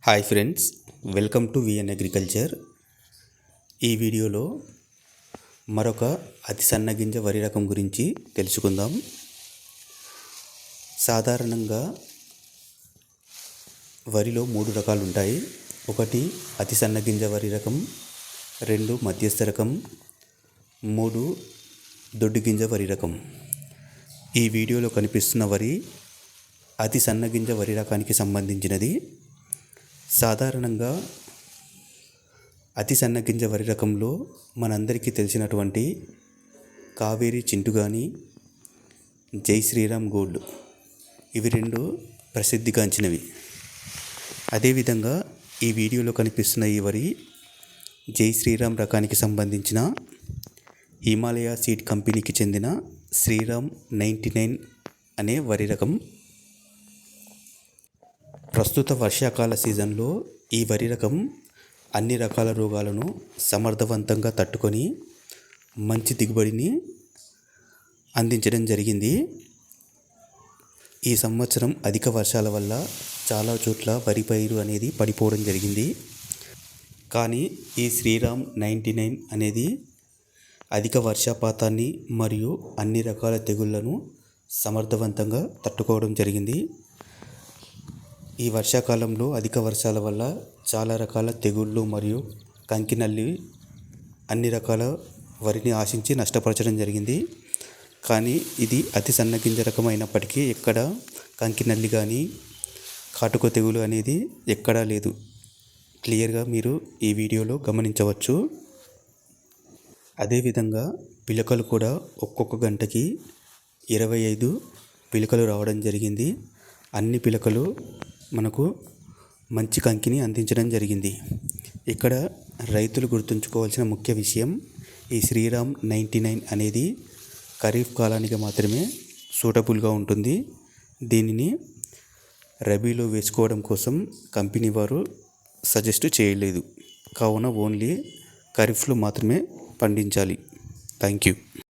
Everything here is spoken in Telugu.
Hi friends, welcome to V N agriculture. ఈ వీడియోలో మరొక అతి సన్నగింజ వరి రకం గురించి తెలుసుకుందాం. సాధారణంగా వరిలో 3 రకాలు ఉంటాయి. 1 అతి సన్నగింజ వరి రకం, 2 మధ్యస్థ రకం, 3 దొడ్డు గింజ వరి రకం. ఈ వీడియోలో కనిపిస్తున్న వరి అతి సన్నగింజ వరి రకానికి సంబంధించినది. సాధారణంగా అతి సన్నగింజ వరి రకంలో మనందరికీ తెలిసినటువంటి కావేరి చింటుగాని, జై శ్రీరామ్ గోల్డ్, ఇవి 2 ప్రసిద్ధిగాంచినవి. అదేవిధంగా ఈ వీడియోలో కనిపిస్తున్న ఈ వరి జై శ్రీరామ్ రకానికి సంబంధించిన హిమాలయ సీడ్ కంపెనీకి చెందిన శ్రీరామ్ 99 అనే వరి రకం. ప్రస్తుత వర్షాకాల సీజన్లో ఈ వరి రకం అన్ని రకాల రోగాలను సమర్థవంతంగా తట్టుకొని మంచి దిగుబడిని అందించడం జరిగింది. ఈ సంవత్సరం అధిక వర్షాల వల్ల చాలా చోట్ల వరి పైరు అనేది పడిపోవడం జరిగింది. కానీ ఈ శ్రీరామ్ 99 అనేది అధిక వర్షపాతాన్ని మరియు అన్ని రకాల తెగుళ్లను సమర్థవంతంగా తట్టుకోవడం జరిగింది. ఈ వర్షాకాలంలో అధిక వర్షాల వల్ల చాలా రకాల తెగుళ్ళు మరియు కంకినల్లి అన్ని రకాల వరిని ఆశించి నష్టపరచడం జరిగింది. కానీ ఇది అతి సన్నగింజ రకం అయినప్పటికీ ఎక్కడ కంకినల్లి కానీ కాటుక తెగులు అనేది ఎక్కడా లేదు. క్లియర్గా మీరు ఈ వీడియోలో గమనించవచ్చు. అదేవిధంగా పిలకలు కూడా ఒక్కొక్క గంటకి 25 పిలకలు రావడం జరిగింది. అన్ని పిలకలు మనకు మంచి కంకిని అందించడం జరిగింది. ఇక్కడ రైతులు గుర్తుంచుకోవాల్సిన ముఖ్య విషయం, ఈ శ్రీరామ్ 99 అనేది ఖరీఫ్ కాలానికి మాత్రమే సూటబుల్గా ఉంటుంది. దీనిని రబీలో వేసుకోవడం కోసం కంపెనీ వారు సజెస్ట్ చేయలేదు. కావున ఓన్లీ ఖరీఫ్లో మాత్రమే పండించాలి. Thank you.